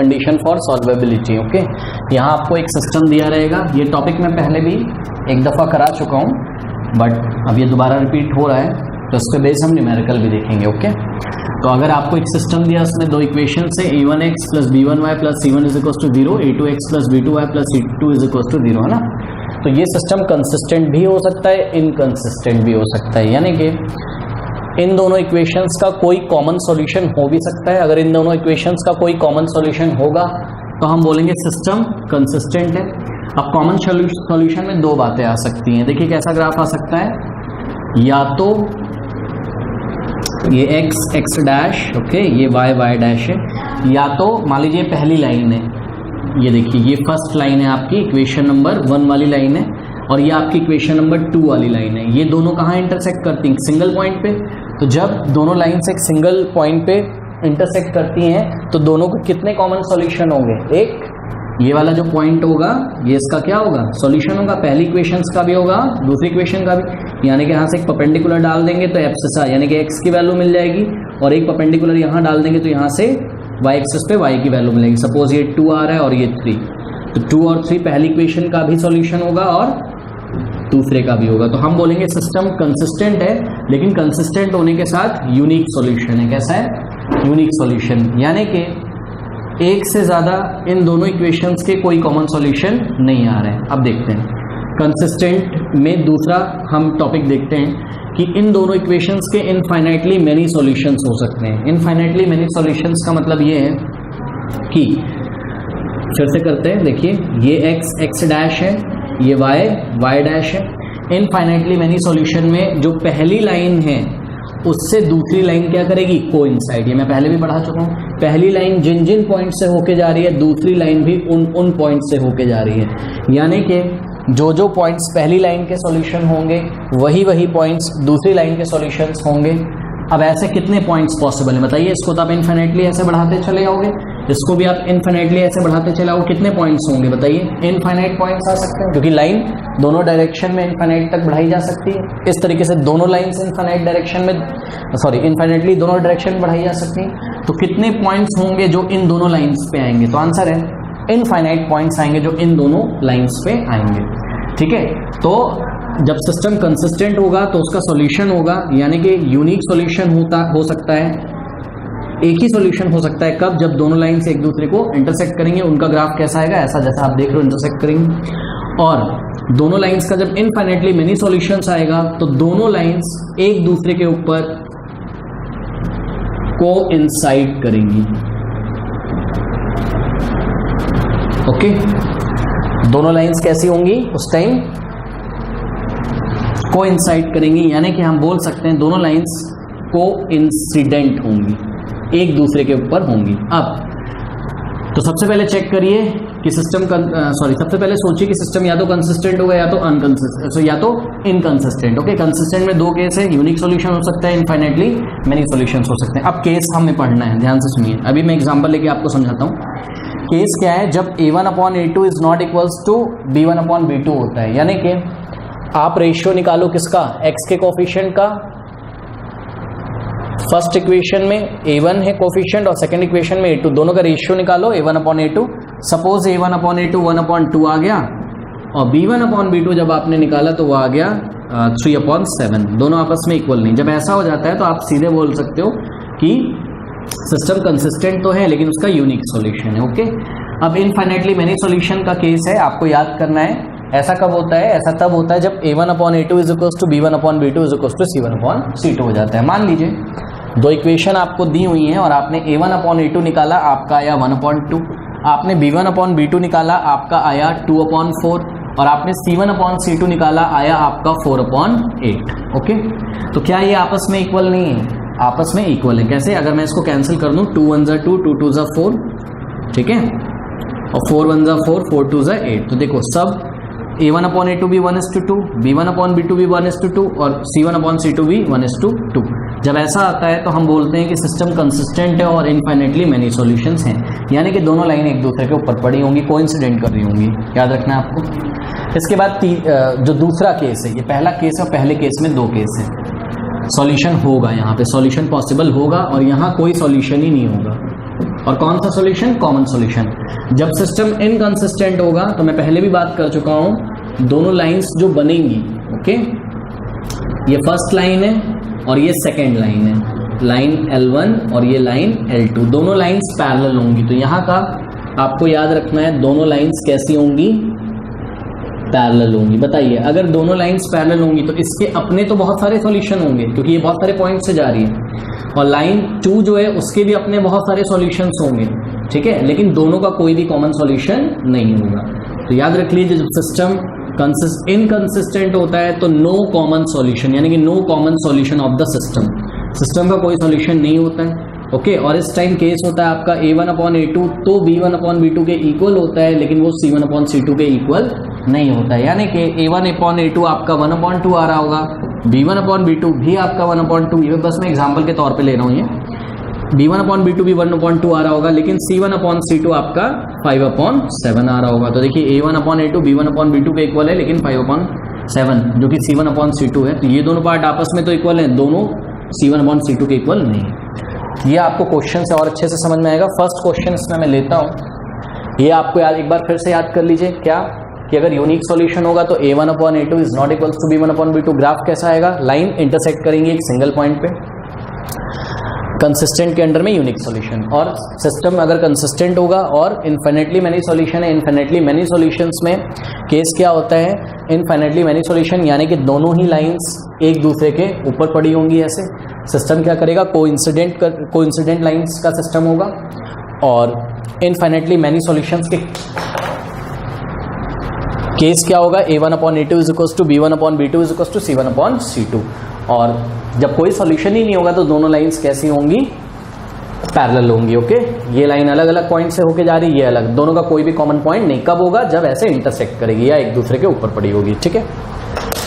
Condition for सॉल्वेबिलिटी। Okay, यहाँ आपको एक सिस्टम दिया रहेगा। ये टॉपिक मैं पहले भी एक दफ़ा करा चुका हूँ, बट अब ये दोबारा रिपीट हो रहा है, तो इस पर बेस हम न्यूमेरिकल भी देखेंगे। ओके, तो अगर आपको एक सिस्टम दिया, उसमें दो इक्वेशन से a1x plus b1y plus c1 is equal to 0, a2x plus b2y plus c2 is equal to 0, है ना। तो ये सिस्टम कंसिस्टेंट भी हो सकता है, इनकंसिस्टेंट भी हो सकता है, यानी कि इन दोनों इक्वेशंस का कोई कॉमन सॉल्यूशन हो भी सकता है। अगर इन दोनों इक्वेशंस का कोई कॉमन सॉल्यूशन होगा तो हम बोलेंगे सिस्टम कंसिस्टेंट है। अब कॉमन सॉल्यूशन में दो बातें आ सकती हैं। देखिए कैसा ग्राफ आ सकता है, या तो ये x डैश, ओके, ये y डैश है, या तो मान लीजिए पहली लाइन है, ये देखिए ये फर्स्ट लाइन है आपकी, इक्वेशन नंबर 1 वाली लाइन है, और ये आपकी इक्वेशन नंबर 2 वाली लाइन है। ये दोनों कहाँ इंटरसेक्ट करती हैं? सिंगल पॉइंट पे। तो जब दोनों लाइन्स एक सिंगल पॉइंट पे इंटरसेक्ट करती हैं तो दोनों को कितने कॉमन सॉल्यूशन होंगे? एक ये वाला जो पॉइंट होगा ये इसका क्या होगा? सॉल्यूशन होगा। पहली इक्वेशंस का भी होगा, दूसरी इक्वेशन का भी, यानी कि यहाँ से एक परपेंडिकुलर डाल देंगे तो एब्सिसा यानी कि x की वैल्यू मिल जाएगी, और एक परपेंडिकुलर यहाँ डाल देंगे तो यहाँ से y एक्सिस पे y की वैल्यू मिलेगी। सपोज ये 2 आ रहा है और ये 3, तो 2 और 3 पहली इक्वेशन का भी सॉल्यूशन होगा और दूसरे का भी होगा। तो हम बोलेंगे सिस्टम कंसिस्टेंट है, लेकिन कंसिस्टेंट होने के साथ यूनिक सॉल्यूशन है। कैसा है? यूनिक सॉल्यूशन, यानी कि एक से ज़्यादा इन दोनों इक्वेशंस के कोई कॉमन सॉल्यूशन नहीं आ रहे हैं। अब देखते हैं कंसिस्टेंट में दूसरा हम टॉपिक देखते हैं कि इन दोनों इक्वेशंस के इनफाइनाइटली मेनी सॉल्यूशंस हो सकते हैं। इनफाइनाइटली मेनी सॉल्यूशंस का मतलब ये है कि, फिर से करते हैं, देखिए ये x डैश है, ये y डैश है। इनफाइनाइटली मेनी सॉल्यूशन में जो पहली लाइन है उससे दूसरी लाइन क्या करेगी? कोइंसाइड। ये मैं पहले भी पढ़ा चुका हूँ। पहली लाइन जिन जिन पॉइंट से होके जा रही है, दूसरी लाइन भी उन पॉइंट से होके जा रही है, यानी कि जो पॉइंट्स पहली लाइन के सॉल्यूशन होंगे वही पॉइंट्स दूसरी लाइन के सॉल्यूशंस होंगे। अब ऐसे कितने पॉइंट्स पॉसिबल है बताइए? इसको तो आप इनफाइनाइटली ऐसे बढ़ाते चले जाओगे, इसको भी आप इनफाइनाइटली ऐसे बढ़ाते चले आओगे, कितने पॉइंट्स होंगे बताइए? इनफाइनाइट पॉइंट्स आ सकते हैं, क्योंकि लाइन दोनों डायरेक्शन में इनफाइनाइट तक बढ़ाई जा सकती है। इस तरीके से दोनों लाइन्स इनफाइनाइट डायरेक्शन में, सॉरी इनफाइनाइटली दोनों डायरेक्शन में बढ़ाई जा सकती हैं। तो कितने पॉइंट्स होंगे जो इन दोनों लाइन्स पे आएंगे? तो आंसर है इनफाइनाइट पॉइंट्स आएंगे जो इन दोनों लाइन्स पे आएंगे। ठीक है, तो जब सिस्टम कंसिस्टेंट होगा तो उसका सॉल्यूशन होगा, यानी कि यूनिक सॉल्यूशन हो सकता है, एक ही सॉल्यूशन हो सकता है। कब? जब दोनों लाइन्स एक दूसरे को इंटरसेक्ट करेंगे। उनका ग्राफ कैसा आएगा? ऐसा जैसा आप देख रहे हो, इंटरसेक्ट करेंगे। और दोनों लाइन्स का जब इनफाइनाइटली मेनी सॉल्यूशंस आएगा तो दोनों लाइन्स एक दूसरे के ऊपर कोइंसाइड करेंगी। ओके, दोनों लाइन्स कैसी होंगी उस टाइम? कोइंसाइड करेंगी, यानी कि हम बोल सकते हैं दोनों लाइन्स कोइंसिडेंट होंगी, एक दूसरे के ऊपर होंगी। अब तो सबसे पहले चेक करिए कि सिस्टम सबसे पहले सोचिए कि सिस्टम या तो कंसिस्टेंट होगा या तो अनकंसिस्टेंट, या तो इनकंसिस्टेंट। ओके, कंसिस्टेंट में दो केस है, यूनिक सॉल्यूशन हो सकता है, इनफाइनाइटली मेनी सॉल्यूशंस हो सकते हैं। अब केस हमें पढ़ना है, ध्यान से सुनिए। अभी मैं एग्जांपल लेके आपको समझाता हूँ। केस क्या है? जब a1/a2 is not equals to b1/b2 होता है, यानी कि आप रेशियो निकालो किसका? x के कोफिशिएंट का। फर्स्ट इक्वेशन में a1 है कोफिशिएंट और सेकंड इक्वेशन में a2, दोनों का रेशियो निकालो a1/a2। सपोज a1/a2 1/2 आ गया, और b1/b2 जब आपने निकाला तो वो आ गया 3/7, दोनों आपस में इक्वल नहीं। जब ऐसा हो जाता है तो आप सीधे बोल सकते हो कि सिस्टम कंसिस्टेंट तो है लेकिन उसका यूनिक सॉल्यूशन है। ओके, अब इनफाइनाइटली मेनी सॉल्यूशन का केस है, आपको याद करना है। ऐसा कब होता है? ऐसा तब होता है जब a1/a2 is equal to b1/b2 is equal to c1/c2 हो जाता है। मान लीजिए दो इक्वेशन आपको दी हुई हैं और आपने a1/a2 निकाला, आपका आया 1/2, आपने b1/b2 निकाला, आपका आया 2/4, और आपने c1/c2 निकाला, आया आपका 4/8। ओके, तो क्या ये आपस में इक्वल नहीं है? आपस में इक्वल है। कैसे? अगर मैं इसको कैंसिल कर दूं, 2 1 2, 2 2 4, ठीक है, और 4 1 4, 4 2 8। तो देखो सब a1/a2 भी 1:2, b1/b2 भी 1:2 और c1/c2 भी 1:2। जब ऐसा आता है तो हम बोलते हैं कि सिस्टम कंसिस्टेंट है और इनफाइनाइटली मेनी सॉल्यूशंस हैं, यानी कि दोनों लाइन एक दूसरे के ऊपर पड़ी होंगी, कोइंसिडेंट कर रही होंगी। याद रखना है आपको। इसके बाद जो दूसरा केस है, ये पहला केस है, पहले केस में दो केस है। सॉल्यूशन होगा, यहाँ पे सॉल्यूशन पॉसिबल होगा और यहाँ कोई सॉल्यूशन ही नहीं होगा। और कौन सा सॉल्यूशन, कॉमन सॉल्यूशन। जब सिस्टम इनकंसिस्टेंट होगा तो मैं पहले भी बात कर चुका हूं, दोनों लाइंस जो बनेंगी, ओके, ये फर्स्ट लाइन है और ये सेकेंड लाइन है, लाइन L1 और ये लाइन L2, दोनों लाइंस पैरेलल होंगी। तो यहां का आपको याद रखना है, दोनों लाइंस कैसी होंगी, पैरेलल होंगी। बताइए, अगर दोनों लाइंस पैरेलल होंगी तो इसके अपने तो बहुत सारे सॉल्यूशन होंगे क्योंकि ये बहुत सारे पॉइंट से जा रही है, और लाइन 2 जो है उसके भी अपने बहुत सारे सॉल्यूशंस होंगे, ठीक है, लेकिन दोनों का कोई भी कॉमन सॉल्यूशन नहीं होगा। तो याद रख लीजिए, जब सिस्टम इनकंसिस्टेंट होता है तो नो कॉमन सॉल्यूशन, यानी कि no common solution of the system का कोई सॉल्यूशन नहीं होता है, ओके। और इस टाइम केस होता है आपका A1/A2 तो B1/B2 के इक्वल होता है, लेकिन वो C1/C2 के इक्वल नहीं होता है, यानी कि A1/A2 आपका 1/2 आ रहा होगा, B1/B2 भी आपका 1/2, ये बस मैं एग्जाम्पल के तौर पे ले रहा हूँ, ये B1/B2 भी 1/2 आ रहा होगा, लेकिन C1/C2 आपका 5/7 आ रहा होगा। तो देखिए A1/A2 B1/B2 के इक्वल है, लेकिन 5/7 जो कि C1/C2 है, तो ये दोनों पार्ट आपस में तो इक्वल हैं, दोनों C1/C2 के इक्वल नहीं है। ये आपको क्वेश्चन से और अच्छे से समझ में आएगा। फर्स्ट क्वेश्चन इसमें मैं लेता हूँ, ये आपको याद, एक बार फिर से याद कर लीजिए, क्या कि अगर यूनिक सॉल्यूशन होगा तो A1/A2 is not equals to B1/B2। Graph कैसा आएगा, लाइन इंटरसेक्ट करेंगे एक सिंगल पॉइंट पे, कंसिस्टेंट के अंडर में यूनिक सॉल्यूशन। और सिस्टम अगर कंसिस्टेंट होगा और इन्फिनिटली मैनी सॉल्यूशन है, इन्फिनिटली मैनी सॉल्यूशंस में केस क्या होता है, इन्फिनिटली मैनी सॉल्यूशन यानी कि दोनों ही लाइंस एक दूसरे के ऊपर पड़ी होंगी, ऐसे सिस्टम क्या करेगा, कोइंसिडेंट लाइंस का सिस्टम होगा। और इन्फिनिटली मैनी सॉल्यूशंस के केस क्या होगा, A1/A2 is equals to B1/B2 is equals to C1/C2। और जब कोई सॉल्यूशन ही नहीं होगा तो दोनों लाइंस कैसी होंगी, पैरेलल होंगी, ओके। ये लाइन अलग अलग पॉइंट से होके जा रही है, ये अलग, दोनों का कोई भी कॉमन पॉइंट नहीं। कब होगा, जब ऐसे इंटरसेक्ट करेगी या एक दूसरे के ऊपर पड़ी होगी, ठीक है।